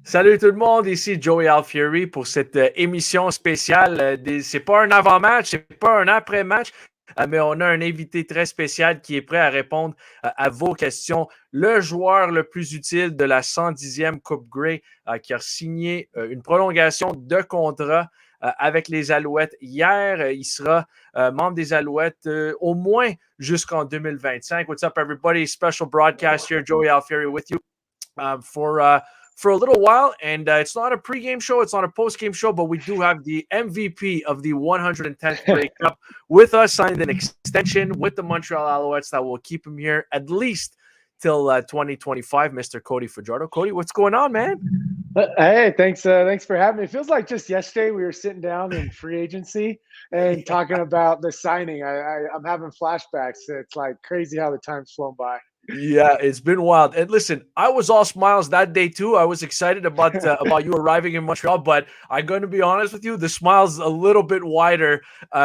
Salut tout le monde, ici Joey Alfieri pour cette émission spéciale. C'est pas un avant-match, c'est pas un après-match, mais on a un invité très spécial qui est prêt à répondre à vos questions. Le joueur le plus utile de la 110e Coupe Grey qui a signé une prolongation de contrat avec les Alouettes hier. Il sera membre des Alouettes au moins jusqu'en 2025. What's up, everybody? Special broadcast here, Joey Alfieri with you for a little while. And it's not a pregame show, it's not a postgame show, but we do have the MVP of the 110th Grey Cup with us, signed an extension with the Montreal Alouettes that will keep him here at least till 2025, Mr. Cody Fajardo. Cody, what's going on, man? Hey, thanks for having me. It feels like just yesterday we were sitting down in free agency and talking about the signing. I'm having flashbacks. It's like crazy how the time's flown by. Yeah, it's been wild. And listen, I was all smiles that day too. I was excited about you arriving in Montreal, but I'm going to be honest with you, the smiles a little bit wider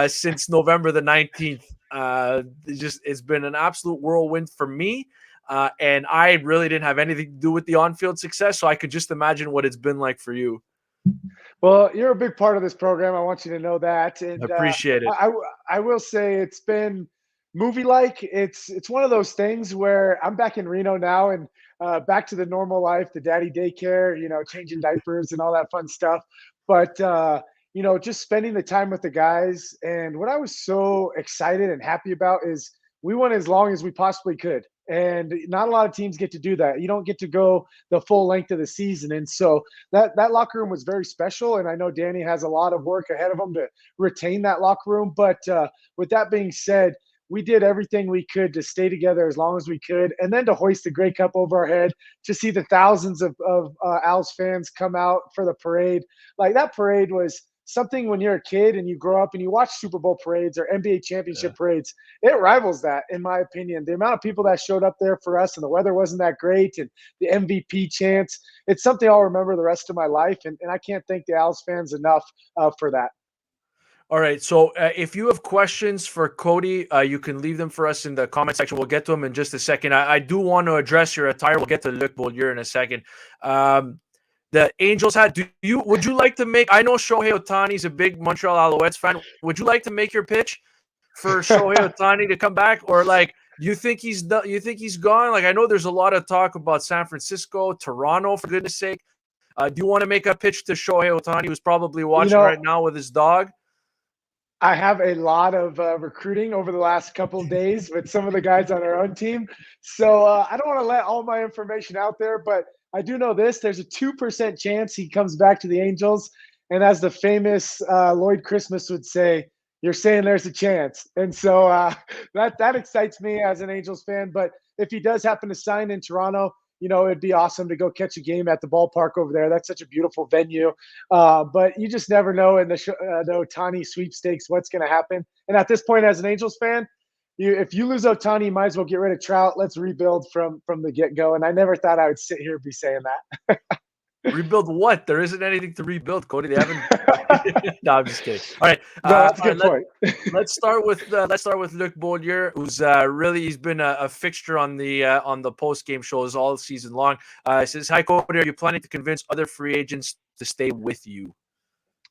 since November the 19th. It's been an absolute whirlwind for me. And I really didn't have anything to do with the on-field success, so I could just imagine what it's been like for you. Well, you're a big part of this program. I want you to know that. And I appreciate it. I will say it's been movie-like. It's one of those things where I'm back in Reno now and back to the normal life, the daddy daycare, changing diapers and all that fun stuff. But just spending the time with the guys. And what I was so excited and happy about is we went as long as we possibly could. And not a lot of teams get to do that. You don't get to go the full length of the season. And so that locker room was very special. And I know Danny has a lot of work ahead of him to retain that locker room. But with that being said, we did everything we could to stay together as long as we could, and then to hoist the Grey Cup over our head, to see the thousands of Owls fans come out for the parade. Like, that parade was something when you're a kid and you grow up and you watch Super Bowl parades or NBA championship parades. It rivals that, in my opinion. The amount of people that showed up there for us, and the weather wasn't that great, and the MVP chants, it's something I'll remember the rest of my life, and I can't thank the Owls fans enough for that. All right. So if you have questions for Cody, you can leave them for us in the comment section. We'll get to them in just a second. I do want to address your attire. We'll get to Luc Beaulieu in a second. The Angels had. Would you like to make? I know Shohei Ohtani's a big Montreal Alouettes fan. Would you like to make your pitch for Shohei Ohtani to come back, or like, do you think he's done? You think he's gone? Like, I know there's a lot of talk about San Francisco, Toronto, for goodness sake. Do you want to make a pitch to Shohei Ohtani, who's probably watching right now with his dog? I have a lot of recruiting over the last couple of days with some of the guys on our own team. So I don't want to let all my information out there, but I do know this. There's a 2% chance he comes back to the Angels. And as the famous Lloyd Christmas would say, you're saying there's a chance. And so that excites me as an Angels fan. But if he does happen to sign in Toronto, it'd be awesome to go catch a game at the ballpark over there. That's such a beautiful venue. But you just never know in the Ohtani sweepstakes what's going to happen. And at this point, as an Angels fan, if you lose Ohtani, you might as well get rid of Trout. Let's rebuild from the get-go. And I never thought I would sit here and be saying that. Rebuild what? There isn't anything to rebuild, Cody. They haven't. No, I'm just kidding. All right, no, that's a good point. Let's start with Luc Beaulieu, who's he's been a fixture on the post game shows all season long. Says, "Hi, Cody. Are you planning to convince other free agents to stay with you?"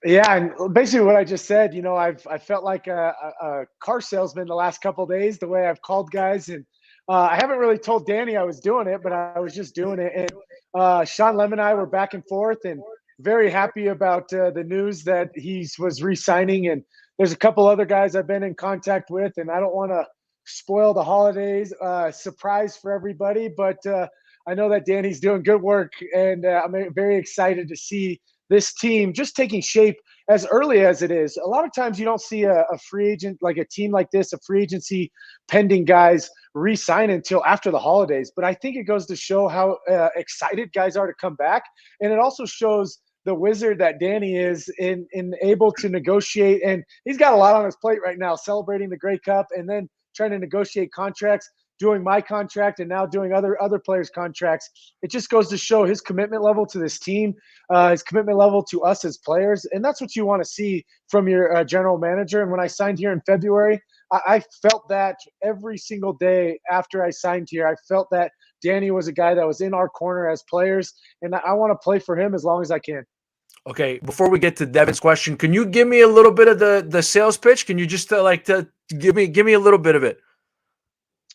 Yeah, and basically what I just said. I felt like a car salesman the last couple of days. The way I've called guys, and I haven't really told Danny I was doing it, but I was just doing it. And Sean Lem and I were back and forth, and very happy about the news that he was re-signing. And there's a couple other guys I've been in contact with, and I don't want to spoil the holidays surprise for everybody, but I know that Danny's doing good work, and I'm very excited to see this team just taking shape as early as it is. A lot of times you don't see a free agent, like a team like this, a free agency pending guys re-sign until after the holidays. But I think it goes to show how excited guys are to come back. And it also shows the wizard that Danny is in able to negotiate. And he's got a lot on his plate right now, celebrating the Grey Cup and then trying to negotiate contracts. doing my contract and now doing other players' contracts. It just goes to show his commitment level to this team, his commitment level to us as players, and that's what you want to see from your general manager. And when I signed here in February, I felt that every single day after I signed here. I felt that Danny was a guy that was in our corner as players, and I want to play for him as long as I can. Okay, before we get to Devin's question, can you give me a little bit of the sales pitch? Can you just give me a little bit of it?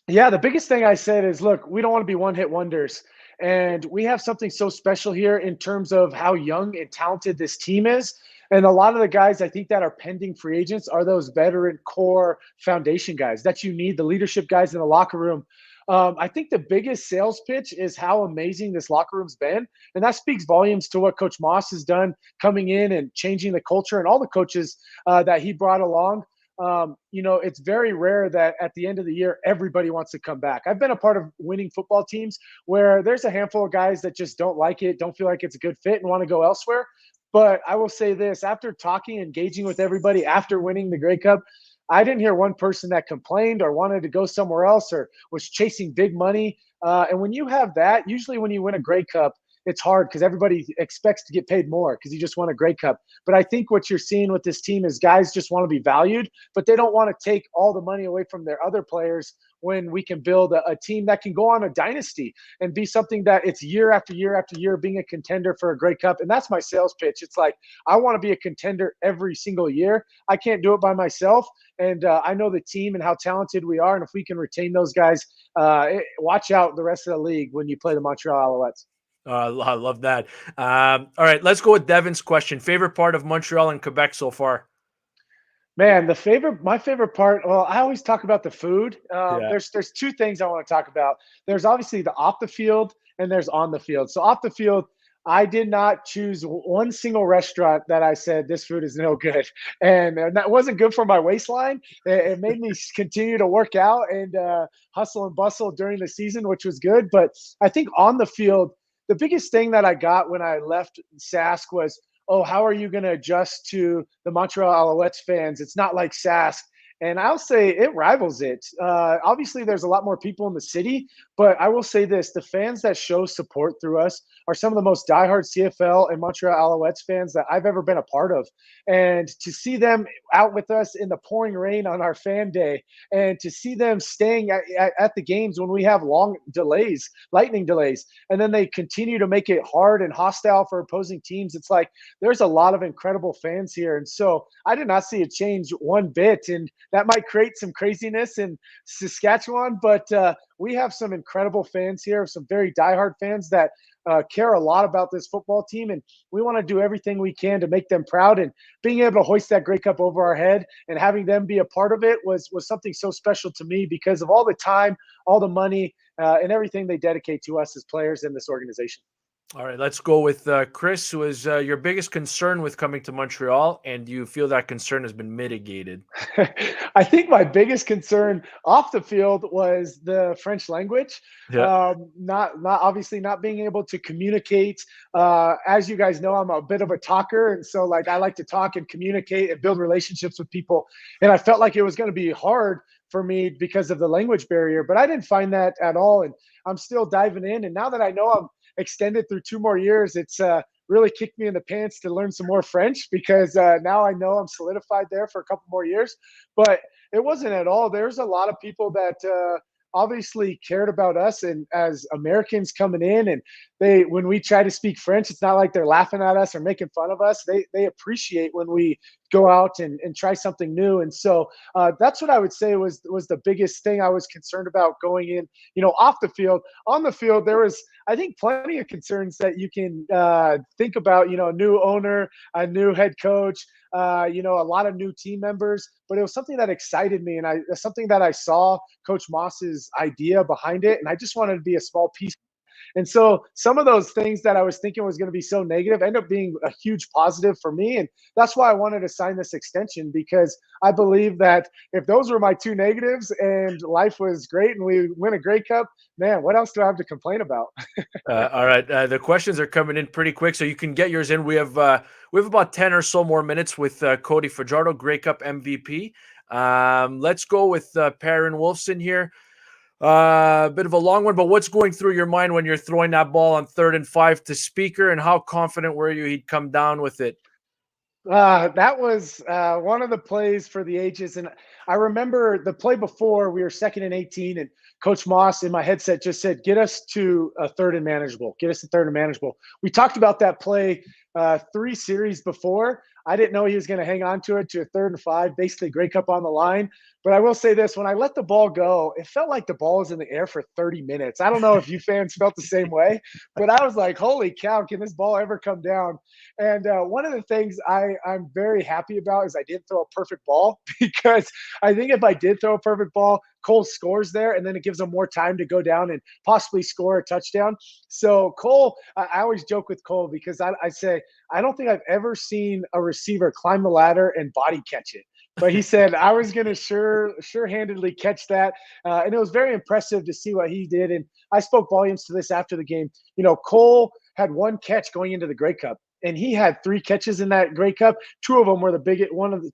Yeah, the biggest thing I said is, look, we don't want to be one hit wonders. And we have something so special here in terms of how young and talented this team is. And a lot of the guys I think that are pending free agents are those veteran core foundation guys that you need, the leadership guys in the locker room. I think the biggest sales pitch is how amazing this locker room's been. And that speaks volumes to what Coach Moss has done coming in and changing the culture and all the coaches that he brought along. It's very rare that at the end of the year, everybody wants to come back. I've been a part of winning football teams where there's a handful of guys that just don't like it, don't feel like it's a good fit and want to go elsewhere. But I will say this, after talking, engaging with everybody after winning the Grey Cup, I didn't hear one person that complained or wanted to go somewhere else or was chasing big money. And when you have that, usually when you win a Grey Cup, it's hard because everybody expects to get paid more because you just won a Grey Cup. But I think what you're seeing with this team is guys just want to be valued, but they don't want to take all the money away from their other players when we can build a team that can go on a dynasty and be something that it's year after year after year being a contender for a Grey Cup. And that's my sales pitch. It's like, I want to be a contender every single year. I can't do it by myself. And I know the team and how talented we are. And if we can retain those guys, watch out the rest of the league when you play the Montreal Alouettes. I love that. All right, let's go with Devin's question. Favorite part of Montreal and Quebec so far? Man, my favorite part. Well, I always talk about the food. Yeah. There's two things I want to talk about. There's obviously the off the field, and there's on the field. So off the field, I did not choose one single restaurant that I said this food is no good, and that wasn't good for my waistline. It made me continue to work out and hustle and bustle during the season, which was good. But I think on the field, the biggest thing that I got when I left Sask was, oh, how are you going to adjust to the Montreal Alouettes fans? It's not like Sask. And I'll say it rivals it. Obviously, there's a lot more people in the city, but I will say this, the fans that show support through us are some of the most diehard CFL and Montreal Alouettes fans that I've ever been a part of. And to see them out with us in the pouring rain on our fan day, and to see them staying at the games when we have long delays, lightning delays, and then they continue to make it hard and hostile for opposing teams. It's like there's a lot of incredible fans here. And so I did not see it change one bit. And that might create some craziness in Saskatchewan, but we have some incredible fans here, some very diehard fans that care a lot about this football team, and we want to do everything we can to make them proud. And being able to hoist that Grey Cup over our head and having them be a part of it was something so special to me because of all the time, all the money, and everything they dedicate to us as players in this organization. All right, let's go with Chris. Who is your biggest concern with coming to Montreal, and do you feel that concern has been mitigated? I think my biggest concern off the field was the French language. Yeah. Not obviously not being able to communicate. As you guys know, I'm a bit of a talker, and so like I like to talk and communicate and build relationships with people. And I felt like it was going to be hard for me because of the language barrier, but I didn't find that at all. And I'm still diving in. And now that I know I'm extended through 2 more years, it's really kicked me in the pants to learn some more French because now I know I'm solidified there for a couple more years. But it wasn't at all. There's a lot of people that obviously cared about us and as Americans coming in, and when we try to speak French, it's not like they're laughing at us or making fun of us. They appreciate when we go out and try something new. And so that's what I would say was the biggest thing I was concerned about going in, off the field. On the field, there was, I think, plenty of concerns that you can think about, a new owner, a new head coach, a lot of new team members, but it was something that excited me. And something that I saw Coach Moss's idea behind it. And I just wanted to be a small piece. And so some of those things that I was thinking was going to be so negative end up being a huge positive for me. And that's why I wanted to sign this extension, because I believe that if those were my 2 negatives and life was great and we win a Grey Cup, man, what else do I have to complain about? All right. The questions are coming in pretty quick, so you can get yours in. We have about 10 or so more minutes with Cody Fajardo, Grey Cup MVP. Let's go with Perrin Wolfson here. Bit of a long one, but what's going through your mind when you're throwing that ball on 3rd and 5 to Speaker, and how confident were you he'd come down with it? That was one of the plays for the ages. And I remember the play before we were 2nd and 18, and Coach Moss in my headset just said, get us to a 3rd and manageable. Get us to 3rd and manageable. We talked about that play 3 series before. I didn't know he was going to hang on to it to a 3rd and 5, basically Grey Cup on the line. But I will say this, when I let the ball go, it felt like the ball was in the air for 30 minutes. I don't know if you fans felt the same way, but I was like, holy cow, can this ball ever come down? And one of the things I'm very happy about is I didn't throw a perfect ball, because I think if I did throw a perfect ball, Cole scores there, and then it gives them more time to go down and possibly score a touchdown. So Cole, I always joke with Cole because I say, I don't think I've ever seen a receiver climb the ladder and body catch it. But he said I was going to sure-handedly catch that, and it was very impressive to see what he did. And I spoke volumes to this after the game. Cole had 1 catch going into the Grey Cup, and he had 3 catches in that Grey Cup. 2 of them were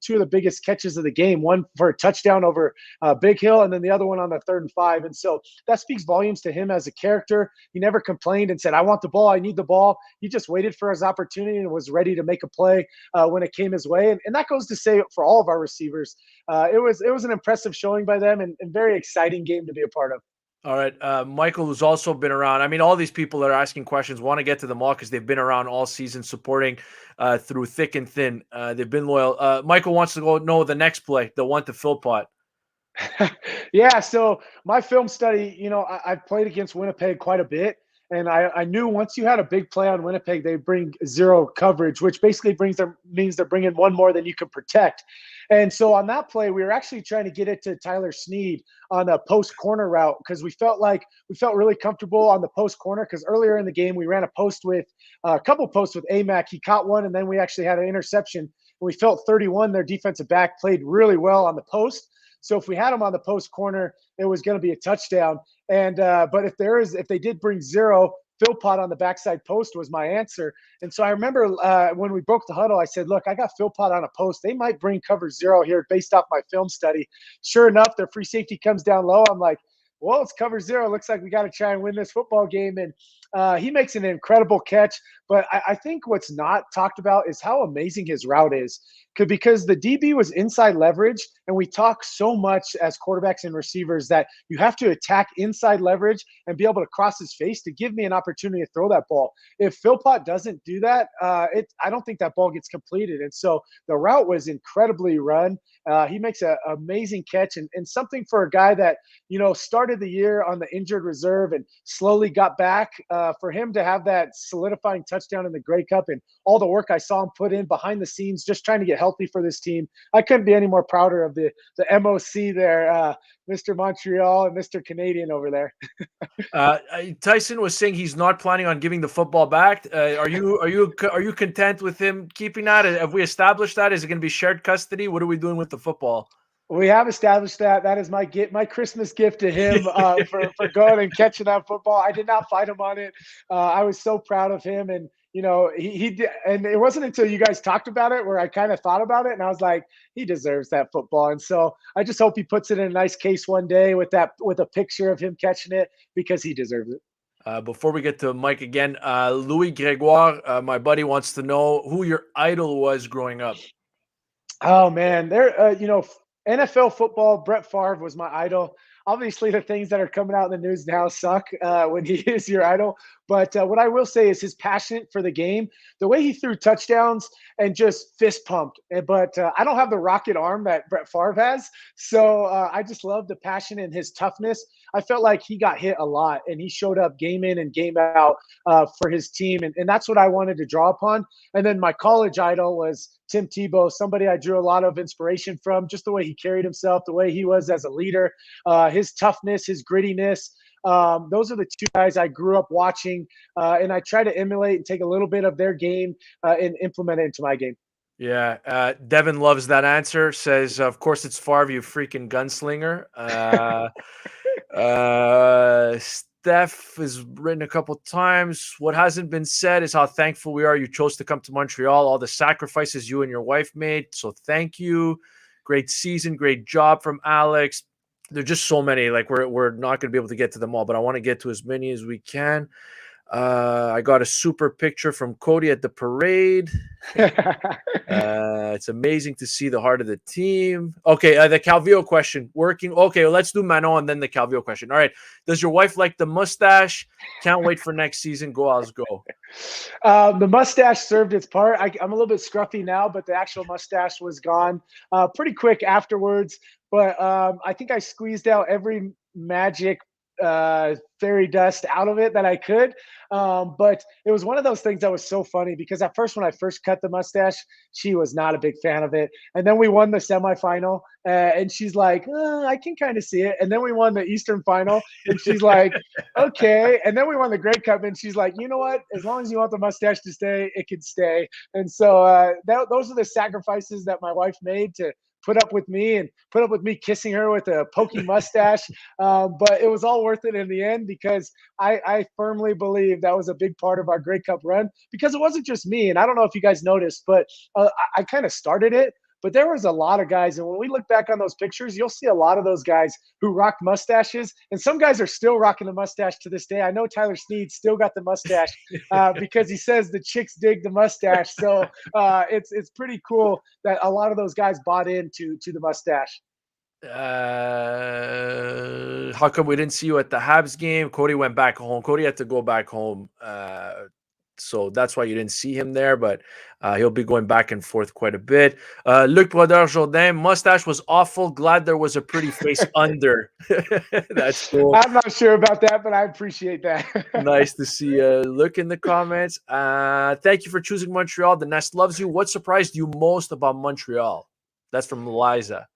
two of the biggest catches of the game. One for a touchdown over Big Hill, and then the other one on the 3rd and 5. And so that speaks volumes to him as a character. He never complained and said, "I want the ball. I need the ball." He just waited for his opportunity and was ready to make a play when it came his way. And that goes to say for all of our receivers, it was an impressive showing by them, and very exciting game to be a part of. All right. Michael, who's also been around. I mean, all these people that are asking questions want to get to them all because they've been around all season supporting through thick and thin. They've been loyal. Michael wants to know the next play, the one to Philpott. Yeah, so my film study, I've played against Winnipeg quite a bit. And I knew once you had a big play on Winnipeg, they bring 0 coverage, which basically means they're bringing 1 more than you can protect. And so on that play, we were actually trying to get it to Tyler Snead on a post corner route, because we felt really comfortable on the post corner, because earlier in the game we ran a couple posts with Amac. He caught one, and then we actually had an interception. And we felt 31, their defensive back, played really well on the post. So if we had him on the post corner, it was going to be a touchdown. And but if they did bring 0, Philpott on the backside post was my answer. And so I remember when we broke the huddle, I said, "Look, I got Philpott on a post. They might bring cover 0 here based off my film study." Sure enough, their free safety comes down low. I'm like, "Well, it's cover 0. Looks like we got to try and win this football game." And he makes an incredible catch. But I think what's not talked about is how amazing his route is. Because the DB was inside leverage, and we talk so much as quarterbacks and receivers that you have to attack inside leverage and be able to cross his face to give me an opportunity to throw that ball. If Philpott doesn't do that, I don't think that ball gets completed. And so the route was incredibly run. He makes an amazing catch, and something for a guy that started the year on the injured reserve and slowly got back. For him to have that solidifying touchdown in the Grey Cup, and all the work I saw him put in behind the scenes, just trying to get healthy for this team, I couldn't be any more prouder of the MOC there, Mr. Montreal and Mr. Canadian over there. Tyson was saying he's not planning on giving the football back. Are you content with him keeping that? Have we established that? Is it going to be shared custody? What are we doing with the football? We have established that. That is my Christmas gift to him for going and catching that football. I did not fight him on it. I was so proud of him, and he did. And it wasn't until you guys talked about it where I kind of thought about it, and I was like, he deserves that football. And so I just hope he puts it in a nice case one day with a picture of him catching it, because he deserves it. Before we get to Mike again, Louis Gregoire, my buddy, wants to know who your idol was growing up. Oh man, NFL football, Brett Favre was my idol. Obviously, the things that are coming out in the news now suck when he is your idol. But what I will say is his passion for the game, the way he threw touchdowns and just fist pumped. But I don't have the rocket arm that Brett Favre has. So I just love the passion and his toughness. I felt like he got hit a lot, and he showed up game in and game out for his team. And that's what I wanted to draw upon. And then my college idol was Tim Tebow, somebody I drew a lot of inspiration from, just the way he carried himself, the way he was as a leader, his toughness, his grittiness. Those are the 2 guys I grew up watching, and I try to emulate and take a little bit of their game and implement it into my game. Yeah, Devin loves that answer. Says, of course, it's Favre, you freaking gunslinger. Steph has written a couple times. What hasn't been said is how thankful we are you chose to come to Montreal, all the sacrifices you and your wife made. So thank you. Great season, great job from Alex. There's just so many. Like we're not going to be able to get to them all, but I want to get to as many as we can. I got a super picture from Cody at the parade. It's amazing to see the heart of the team. Okay, the Calvillo question working. Okay, well, let's do Manon and then the Calvillo question. All right. Does your wife like the mustache? Can't wait for next season. Go, Owls, go. The mustache served its part. I'm a little bit scruffy now, but the actual mustache was gone pretty quick afterwards. But I think I squeezed out every magic fairy dust out of it that I could. But it was one of those things that was so funny because at first, when I first cut the mustache, she was not a big fan of it. And then we won the semifinal, and she's like, I can kind of see it. And then we won the Eastern final, and she's like, okay. And then we won the Grey Cup, and she's like, you know what? As long as you want the mustache to stay, it can stay. And so those are the sacrifices that my wife made to put up with me and put up with me kissing her with a pokey mustache. But it was all worth it in the end because I firmly believe that was a big part of our Grey Cup run because it wasn't just me. And I don't know if you guys noticed, but I kind of started it. But there was a lot of guys, and when we look back on those pictures, you'll see a lot of those guys who rocked mustaches, and some guys are still rocking the mustache to this day. I know Tyler Sneed still got the mustache because he says the chicks dig the mustache. So it's pretty cool that a lot of those guys bought into the mustache. How come we didn't see you at the Habs game? Cody went back home. Cody had to go back home. So that's why you didn't see him there, but he'll be going back and forth quite a bit. Luc Brodeur Jourdain, mustache was awful. Glad there was a pretty face under. That's cool. I'm not sure about that, but I appreciate that. Nice to see Luc in the comments. Thank you for choosing Montreal. The Nest loves you. What surprised you most about Montreal? That's from Liza.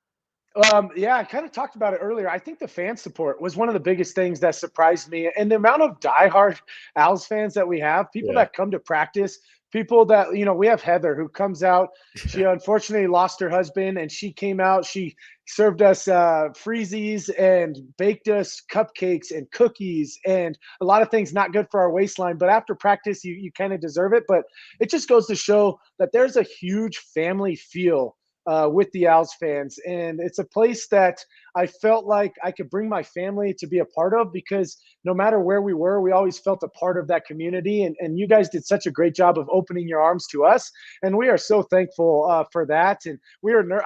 Yeah, I kind of talked about it earlier. I think the fan support was one of the biggest things that surprised me, and the amount of diehard Owls fans that we have, people that come to practice, people that we have Heather who comes out. She unfortunately lost her husband, and she came out. She served us freezies and baked us cupcakes and cookies and a lot of things not good for our waistline. But after practice, you kind of deserve it. But it just goes to show that there's a huge family feel with the Owls fans. And it's a place that I felt like I could bring my family to be a part of because no matter where we were, we always felt a part of that community. And you guys did such a great job of opening your arms to us. And we are so thankful for that. And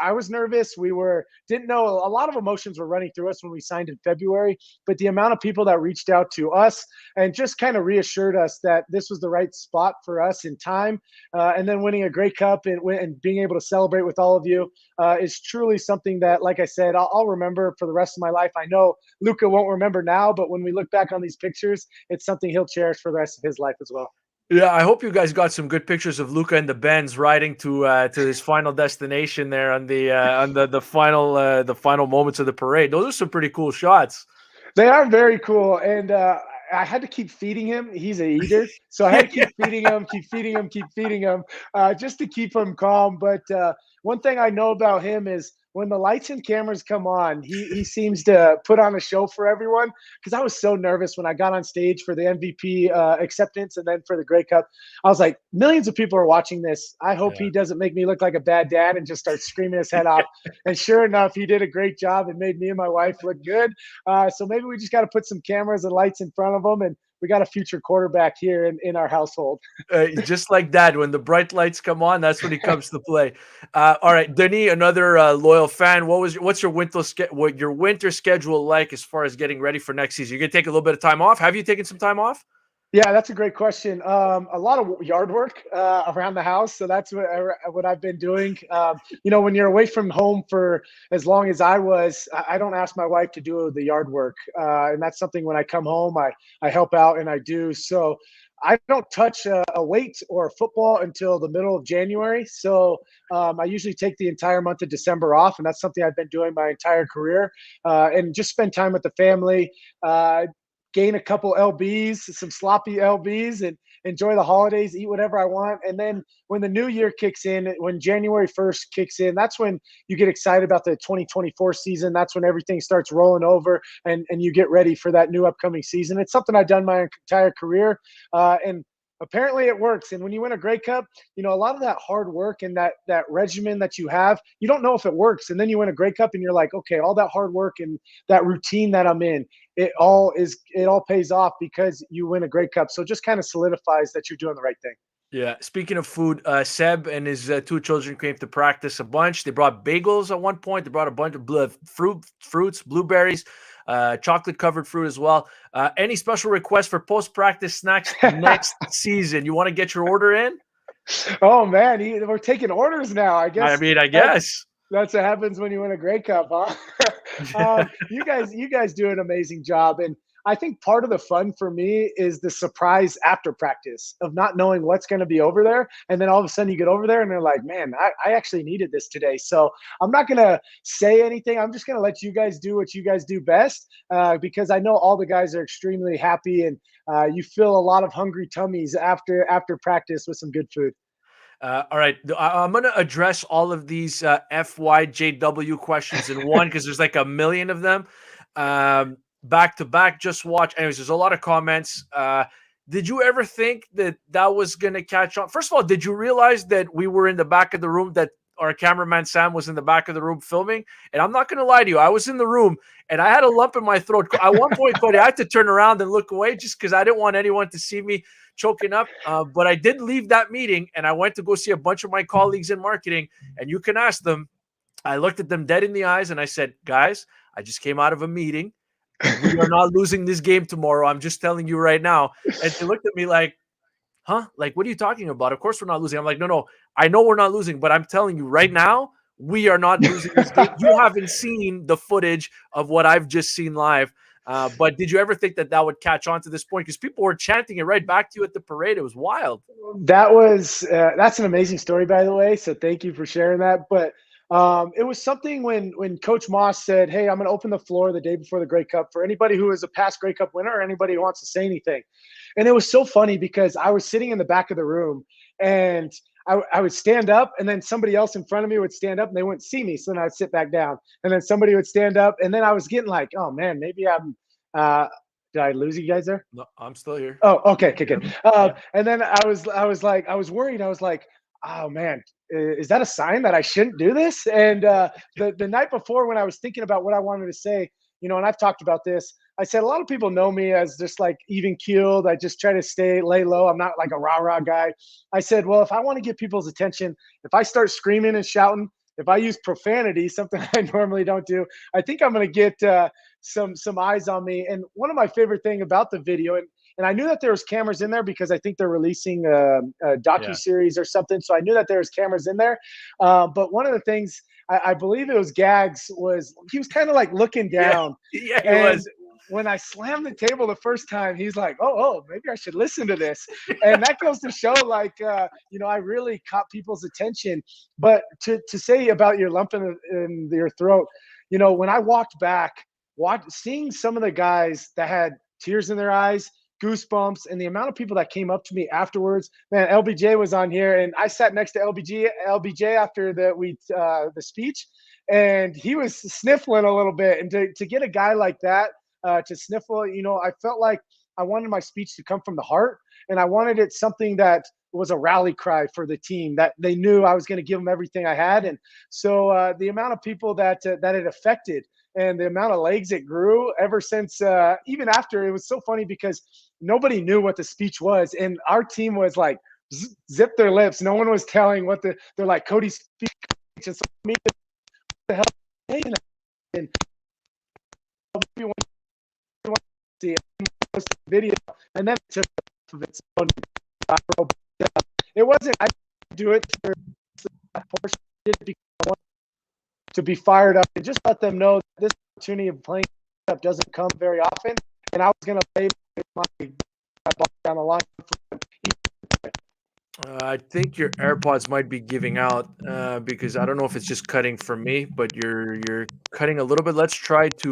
I was nervous. Didn't know, a lot of emotions were running through us when we signed in February, but the amount of people that reached out to us and just kind of reassured us that this was the right spot for us in time. And then winning a Grey Cup and being able to celebrate with all of you is truly something that, like I said, I'll remember for the rest of my life. I know Luca won't remember now, but when we look back on these pictures, it's something he'll cherish for the rest of his life as well. Yeah, I hope you guys got some good pictures of Luca and the Benz riding to his final destination there on the final moments of the parade. Those are some pretty cool shots. They are very cool, and I had to keep feeding him. He's an eater, so I had to keep feeding him, just to keep him calm. But one thing I know about him is when the lights and cameras come on, he seems to put on a show for everyone. Because I was so nervous when I got on stage for the MVP acceptance and then for the Grey Cup. I was like, millions of people are watching this. I hope he doesn't make me look like a bad dad and just start screaming his head off. And sure enough, he did a great job and made me and my wife look good. So maybe we just got to put some cameras and lights in front of him, and we got a future quarterback here in our household. Just like that, when the bright lights come on, that's when he comes to play. All right, Denis, another loyal fan. What's your winter schedule like as far as getting ready for next season? You're gonna take a little bit of time off. Have you taken some time off? Yeah, that's a great question. A lot of yard work around the house, so that's what I've been doing. When you're away from home for as long as I was, I don't ask my wife to do the yard work, and that's something when I come home, I help out and I do. So I don't touch a weight or a football until the middle of January. So I usually take the entire month of December off, and that's something I've been doing my entire career, and just spend time with the family. Gain a couple lbs, some sloppy lbs, and enjoy the holidays, eat whatever I want. And then when the new year kicks in, when January 1st kicks in, that's when you get excited about the 2024 season. That's when everything starts rolling over and you get ready for that new upcoming season. It's something I've done my entire career, and apparently it works. And when you win a Grey Cup, a lot of that hard work and that regimen that you have, you don't know if it works. And then you win a Grey Cup and you're like, okay, all that hard work and that routine that I'm in, it all pays off because you win a Grey Cup. So it just kind of solidifies that you're doing the right thing. Yeah. Speaking of food, Seb and his two children came to practice a bunch. They brought bagels at one point. They brought a bunch of fruits, blueberries, chocolate covered fruit as well. Any special requests for post practice snacks next season? You want to get your order in? Oh man, we're taking orders now. I guess. I guess that's what happens when you win a Grey Cup, huh? You guys do an amazing job, and I think part of the fun for me is the surprise after practice of not knowing what's going to be over there, and then all of a sudden you get over there and they're like, "Man, I actually needed this today." So I'm not going to say anything. I'm just going to let you guys do what you guys do best, because I know all the guys are extremely happy, and you fill a lot of hungry tummies after practice with some good food. All right. I'm going to address all of these FYJW questions in one because there's like a million of them. Back to back, just watch. Anyways, there's a lot of comments. Did you ever think that was going to catch on? First of all, did you realize that we were in the back of the room, that our cameraman Sam was in the back of the room filming? And I'm not going to lie to you. I was in the room and I had a lump in my throat. At one point, Cody, I had to turn around and look away just because I didn't want anyone to see me choking up. But I did leave that meeting and I went to go see a bunch of my colleagues in marketing. And you can ask them. I looked at them dead in the eyes and I said, guys, I just came out of a meeting. We are not losing this game tomorrow. I'm just telling you right now. And they looked at me like, huh? Like, what are you talking about? Of course we're not losing. I'm like, no. I know we're not losing, but I'm telling you right now, we are not losing this game. You haven't seen the footage of what I've just seen live. But did you ever think that would catch on to this point? Because people were chanting it right back to you at the parade. It was wild. That's an amazing story, by the way. So thank you for sharing that. But it was something when Coach Moss said, "Hey, I'm going to open the floor the day before the Grey Cup for anybody who is a past Grey Cup winner or anybody who wants to say anything." And it was so funny because I was sitting in the back of the room and I would stand up and then somebody else in front of me would stand up and they wouldn't see me. So then I'd sit back down and then somebody would stand up. And then I was getting like, oh man, maybe I'm, did I lose you guys there? No, I'm still here. Oh, okay. Good. And then I was worried. I was like, oh man, is that a sign that I shouldn't do this? And the night before when I was thinking about what I wanted to say, and I've talked about this, I said, a lot of people know me as just like even keeled. I just try to lay low. I'm not like a rah-rah guy. I said, well, if I want to get people's attention, if I start screaming and shouting, if I use profanity, something I normally don't do, I think I'm going to get some eyes on me. And one of my favorite thing about the video, and I knew that there was cameras in there because I think they're releasing a docuseries or something. So I knew that there was cameras in there. But one of the things, I believe it was Gags, he was kind of like looking down. Yeah, he was. When I slammed the table the first time, he's like, oh, maybe I should listen to this. And that goes to show like, I really caught people's attention. But to say about your lump in your throat, when I walked back, seeing some of the guys that had tears in their eyes, goosebumps, and the amount of people that came up to me afterwards, man, LBJ was on here and I sat next to LBJ after the speech, and he was sniffling a little bit. And to get a guy like that to sniffle, I felt like I wanted my speech to come from the heart, and I wanted it something that was a rally cry for the team, that they knew I was going to give them everything I had. And so the amount of people that it affected and the amount of legs it grew ever since, even after, it was so funny because nobody knew what the speech was. And our team was like, zip their lips. No one was telling they're like, Cody's speech. And so me, what the hell? And see video, and then took it. It wasn't. I didn't do it for that portion. I did it because I wanted to be fired up and just let them know that this opportunity of playing up doesn't come very often, and I was going to lay my ball down the line. I think your AirPods might be giving out because I don't know if it's just cutting for me, but you're cutting a little bit. Let's try to.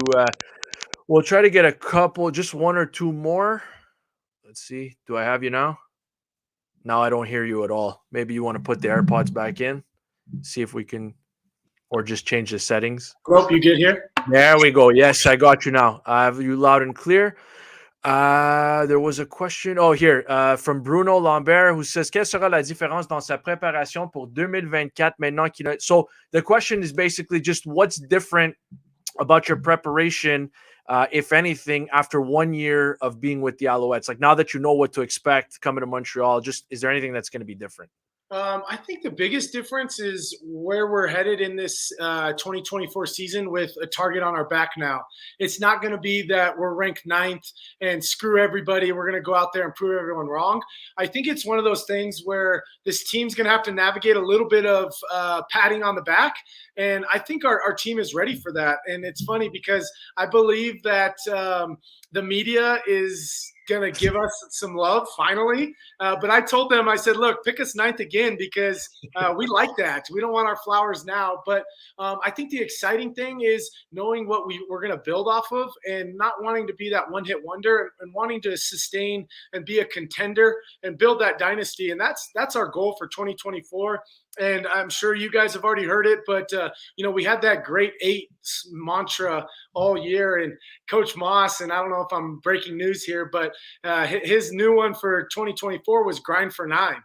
We'll try to get a couple, just one or two more. Let's see. Do I have you now? Now I don't hear you at all. Maybe you want to put the AirPods back in. See if we can, or just change the settings. Hope you get here. There we go. Yes, I got you now. I have you loud and clear. There was a question. Oh, here, from Bruno Lambert, who says, quelle sera la différence dans sa préparation pour 2024 maintenant qu'il a... So the question is basically just what's different about your preparation, if anything, after 1 year of being with the Alouettes? Like, now that you know what to expect coming to Montreal, just is there anything that's going to be different? I think the biggest difference is where we're headed in this 2024 season with a target on our back now. It's not going to be that we're ranked ninth and screw everybody. We're going to go out there and prove everyone wrong. I think it's one of those things where this team's going to have to navigate a little bit of patting on the back. And I think our team is ready for that. And it's funny because I believe that the media is going to give us some love finally. But I told them, I said, look, pick us ninth again because we like that. We don't want our flowers now. But I think the exciting thing is knowing what we're going to build off of and not wanting to be that one-hit wonder and wanting to sustain and be a contender and build that dynasty. And that's our goal for 2024. And I'm sure you guys have already heard it, but, we had that great 8 mantra all year. And Coach Moss, and I don't know if I'm breaking news here, but his new one for 2024 was grind for 9.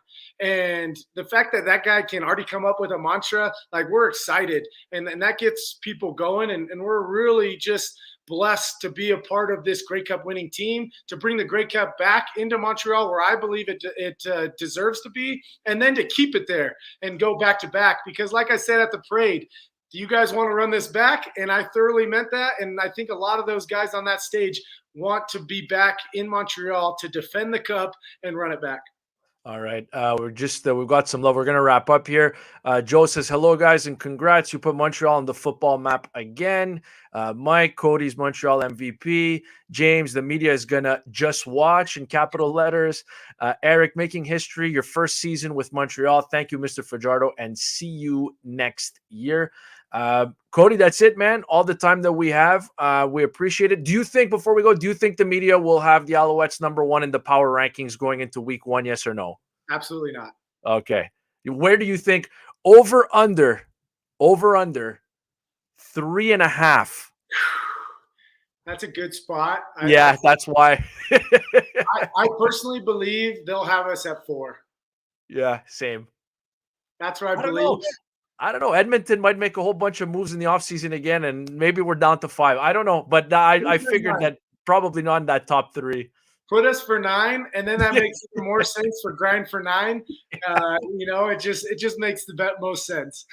And the fact that that guy can already come up with a mantra, like, we're excited. And that gets people going. And we're really just blessed to be a part of this Grey Cup winning team, to bring the Grey Cup back into Montreal where I believe it deserves to be, and then to keep it there and go back to back. Because like I said at the parade, do you guys want to run this back? And I thoroughly meant that. And I think a lot of those guys on that stage want to be back in Montreal to defend the cup and run it back. All right. We've got some love. We're going to wrap up here. Joe says, hello, guys, and congrats. You put Montreal on the football map again. Mike, Cody's Montreal MVP. James, the media is going to just watch in capital letters. Eric, making history, your first season with Montreal. Thank you, Mr. Fajardo, and see you next year. Cody, that's it, man. All the time that we have. We appreciate it. Before we go, do you think the media will have the Alouettes number 1 in the power rankings going into week 1? Yes or no? Absolutely not. Okay. Where do you think over under 3.5? That's a good spot. That's why. I personally believe they'll have us at 4. Yeah, same. That's what I believe. I don't know. Edmonton might make a whole bunch of moves in the offseason again, and maybe we're down to 5. I don't know. But I figured that probably not in that top 3. Put us for 9, and then that makes more sense for grind for 9. It just makes the most sense.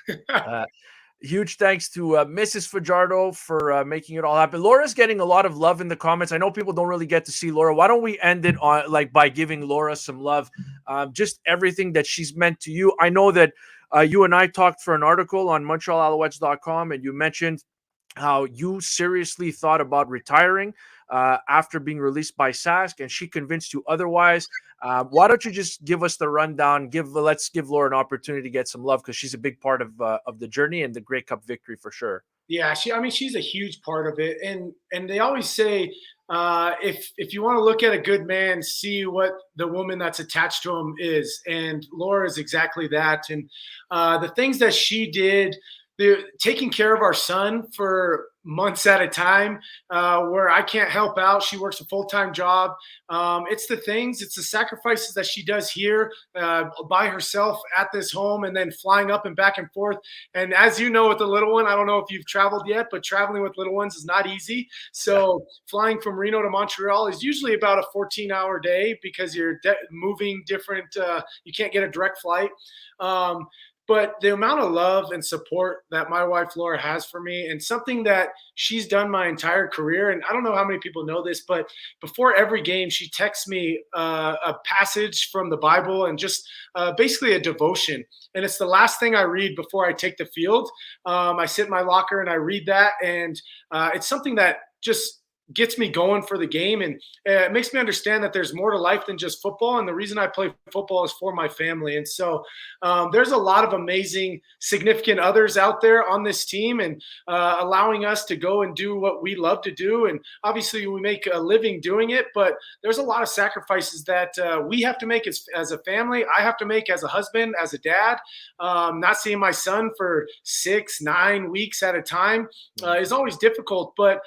Huge thanks to Mrs. Fajardo for making it all happen. Laura's getting a lot of love in the comments. I know people don't really get to see Laura. Why don't we end it on by giving Laura some love? Just everything that she's meant to you. I know that you and I talked for an article on MontrealAlouettes.com, and you mentioned how you seriously thought about retiring after being released by Sask, and she convinced you otherwise. Why don't you just give us the rundown? Let's give Laura an opportunity to get some love because she's a big part of the journey and the Grey Cup victory for sure. Yeah, she's a huge part of it, and they always say if you want to look at a good man, see what the woman that's attached to him is, and Laura is exactly that. And the things that she did, taking care of our son for months at a time, where I can't help out. She works a full-time job. It's the sacrifices that she does here by herself at this home, and then flying up and back and forth. And as you know, with the little one, I don't know if you've traveled yet, but traveling with little ones is not easy. So flying from Reno to Montreal is usually about a 14-hour day because you're moving different. You can't get a direct flight. But the amount of love and support that my wife, Laura, has for me, and something that she's done my entire career, and I don't know how many people know this, but before every game, she texts me a passage from the Bible and just basically a devotion. And it's the last thing I read before I take the field. I sit in my locker and I read that, and it's something that just gets me going for the game, and it makes me understand that there's more to life than just football. And the reason I play football is for my family. And so there's a lot of amazing significant others out there on this team, and allowing us to go and do what we love to do. And obviously we make a living doing it, but there's a lot of sacrifices that we have to make as a family. I have to make as a husband, as a dad. Not seeing my son for 6-9 weeks at a time is always difficult. But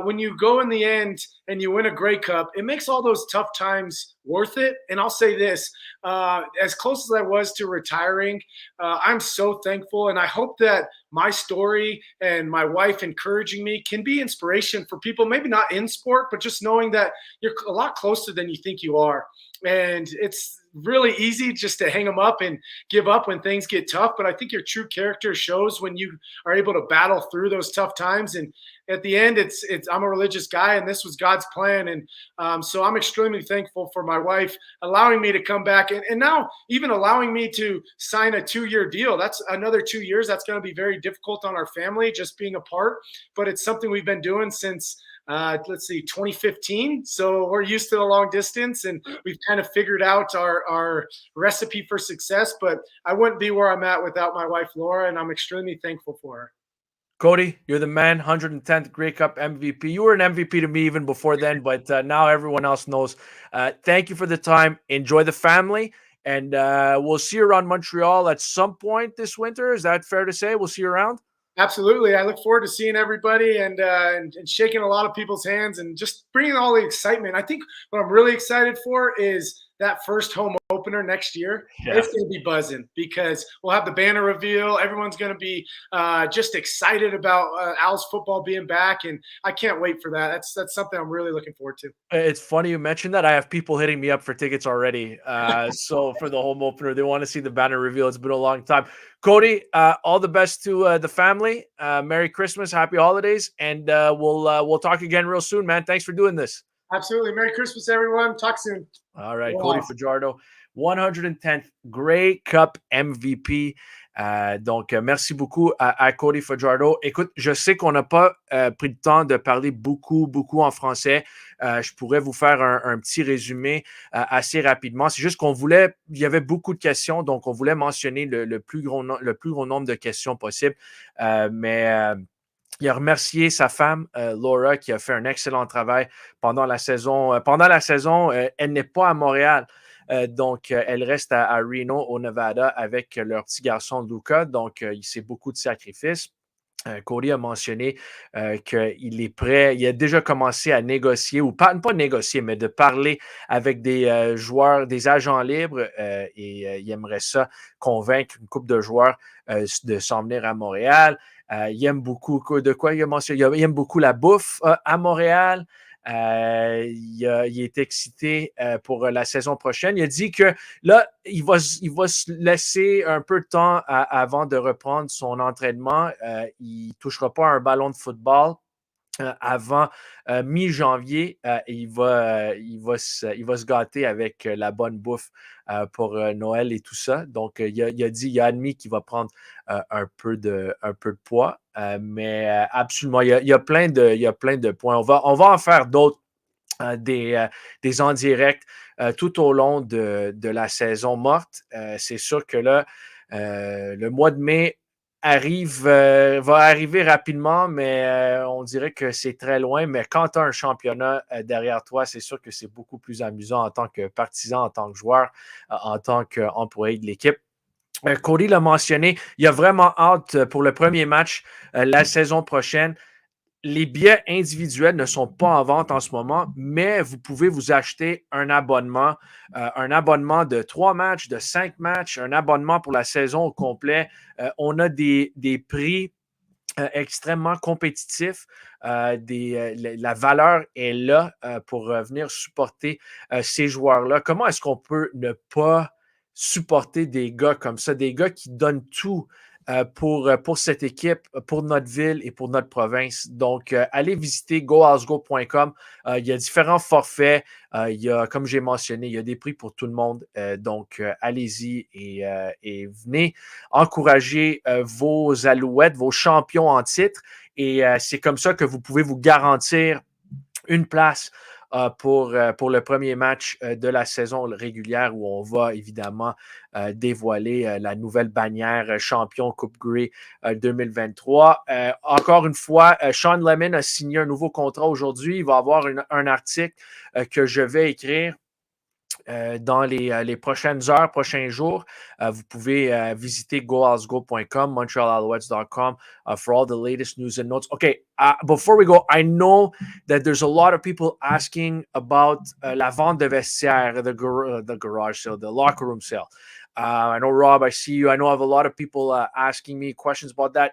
when you go go in the end and you win a Grey Cup, it makes all those tough times worth it. And I'll say this, as close as I was to retiring, I'm so thankful. And I hope that my story and my wife encouraging me can be inspiration for people, maybe not in sport, but just knowing that you're a lot closer than you think you are. And it's really easy just to hang them up and give up when things get tough. But I think your true character shows when you are able to battle through those tough times. And at the end, it's I'm a religious guy, and this was God's plan. And so I'm extremely thankful for my wife allowing me to come back, and now even allowing me to sign a 2-year deal. That's another 2 years. That's going to be very difficult on our family, just being apart. But it's something we've been doing since 2015. So we're used to the long distance, and we've kind of figured out our recipe for success. But I wouldn't be where I'm at without my wife, Laura, and I'm extremely thankful for her. Cody, you're the man, 110th Grey Cup MVP. You were an MVP to me even before then, but now everyone else knows. Thank you for the time. Enjoy the family, and we'll see you around Montreal at some point this winter. Is that fair to say? We'll see you around? Absolutely. I look forward to seeing everybody and shaking a lot of people's hands and just bringing all the excitement. I think what I'm really excited for is that first home opener next year. Yeah. It's going to be buzzing because we'll have the banner reveal. Everyone's going to be just excited about Owls football being back, and I can't wait for that. That's something I'm really looking forward to. It's funny you mentioned that. I have people hitting me up for tickets already. So for the home opener, they want to see the banner reveal. It's been a long time. Cody, all the best to the family. Merry Christmas, happy holidays, and we'll talk again real soon, man. Thanks for doing this. Absolutely. Merry Christmas, everyone. Talk soon. All right, wow. Cody Fajardo, 110th Grey Cup MVP. Donc, merci beaucoup à Cody Fajardo. Écoute, je sais qu'on n'a pas pris le temps de parler beaucoup en français. Je pourrais vous faire un petit résumé assez rapidement. C'est juste qu'on voulait, il y avait beaucoup de questions, donc on voulait mentionner le plus gros nombre de questions possible. Il a remercié sa femme, Laura, qui a fait un excellent travail pendant la saison. Elle n'est pas à Montréal. Donc, elle reste à Reno, au Nevada, avec leur petit garçon Luca. Donc, c'est beaucoup de sacrifices. Cody a mentionné qu'il est prêt, il a déjà commencé à négocier, ou pas négocier, mais de parler avec des joueurs, des agents libres, et il aimerait ça convaincre une couple de joueurs de s'en venir à Montréal. Il aime beaucoup, de quoi il a mentionné? Il aime beaucoup la bouffe à Montréal. Il est excité pour la saison prochaine. Il a dit que là, il va se laisser un peu de temps avant de reprendre son entraînement. Il ne touchera pas un ballon de football avant mi-janvier. Il va se gâter avec la bonne bouffe pour Noël et tout ça. Donc, il a admis qu'il va prendre un peu de poids. Mais absolument, il y a plein de points. On va en faire d'autres, des en direct tout au long de la saison morte. C'est sûr que là, le mois de mai va arriver rapidement, mais on dirait que c'est très loin. Mais quand tu as un championnat derrière toi, c'est sûr que c'est beaucoup plus amusant en tant que partisan, en tant que joueur, en tant qu'employé de l'équipe. Cody l'a mentionné, il a vraiment hâte pour le premier match la saison prochaine. Les billets individuels ne sont pas en vente en ce moment, mais vous pouvez vous acheter un abonnement de 3 matchs, de 5 matchs, un abonnement pour la saison au complet. On a des prix extrêmement compétitifs. La valeur est là pour venir supporter ces joueurs-là. Comment est-ce qu'on peut ne pas supporter des gars comme ça, des gars qui donnent tout pour cette équipe, pour notre ville et pour notre province? Donc, allez visiter goalsgo.com. Il y a différents forfaits. Il y a, comme j'ai mentionné, il y a des prix pour tout le monde. Donc, allez-y et venez encourager vos Alouettes, vos champions en titre. Et c'est comme ça que vous pouvez vous garantir une place pour le premier match de la saison régulière où on va évidemment dévoiler la nouvelle bannière champion Coupe Grey 2023. Encore une fois, Sean Lemon a signé un nouveau contrat aujourd'hui. Il va avoir un article que je vais écrire dans les prochaines heures, prochains jours. Vous pouvez visiter goalsgo.com, montrealalouettes.com for all the latest news and notes. Okay, before we go, I know that there's a lot of people asking about la vente de vestiaire, the garage sale, the locker room sale. I know, Rob, I see you. I know I have a lot of people asking me questions about that.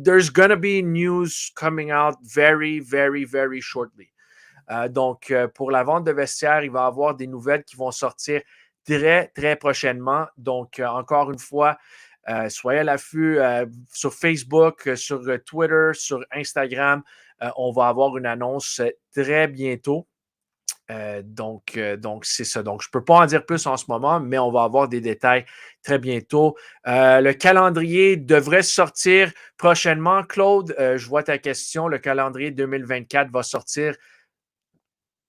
There's going to be news coming out very, very, very shortly. Donc, pour la vente de vestiaire, il va y avoir des nouvelles qui vont sortir très, très prochainement. Donc, encore une fois, soyez à l'affût sur Facebook, sur Twitter, sur Instagram. On va avoir une annonce très bientôt. Donc, c'est ça. Donc, je ne peux pas en dire plus en ce moment, mais on va avoir des détails très bientôt. Le calendrier devrait sortir prochainement. Claude, je vois ta question. Le calendrier 2024 va sortir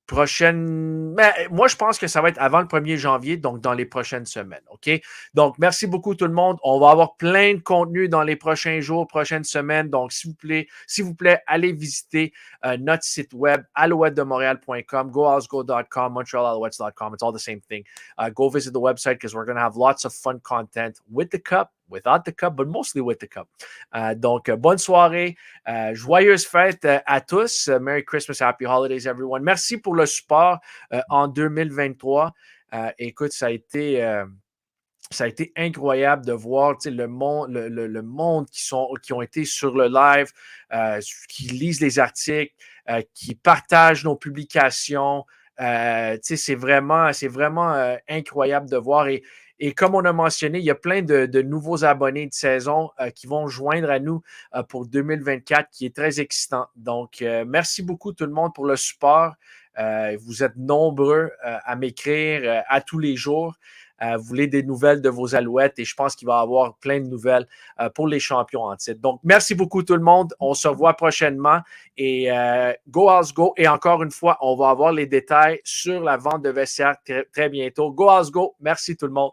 prochaine. Mais moi, je pense que ça va être avant le 1er janvier, donc dans les prochaines semaines. OK? Donc, merci beaucoup tout le monde. On va avoir plein de contenu dans les prochains jours, prochaines semaines. Donc, s'il vous plaît, allez visiter notre site web, alouettedemontréal.com, goalsgo.com, montrealalouettes.com. It's all the same thing. Go visit the website because we're going to have lots of fun content with the cup, without the cup, but mostly with the cup. Donc, bonne soirée. Joyeuses fêtes à tous. Merry Christmas, Happy Holidays, everyone. Merci pour le support en 2023. Écoute, ça a été incroyable de voir le monde qui ont été sur le live, qui lisent les articles, qui partagent nos publications. C'est vraiment incroyable de voir. Et comme on a mentionné, il y a plein de nouveaux abonnés de saison qui vont joindre à nous pour 2024, qui est très excitant. Donc, merci beaucoup tout le monde pour le support. Vous êtes nombreux à m'écrire à tous les jours. Vous voulez des nouvelles de vos Alouettes et je pense qu'il va y avoir plein de nouvelles pour les champions en titre. Donc, merci beaucoup tout le monde. On se revoit prochainement et Go House Go. Et encore une fois, on va avoir les détails sur la vente de vestiaire très, très bientôt. Go House Go. Merci tout le monde.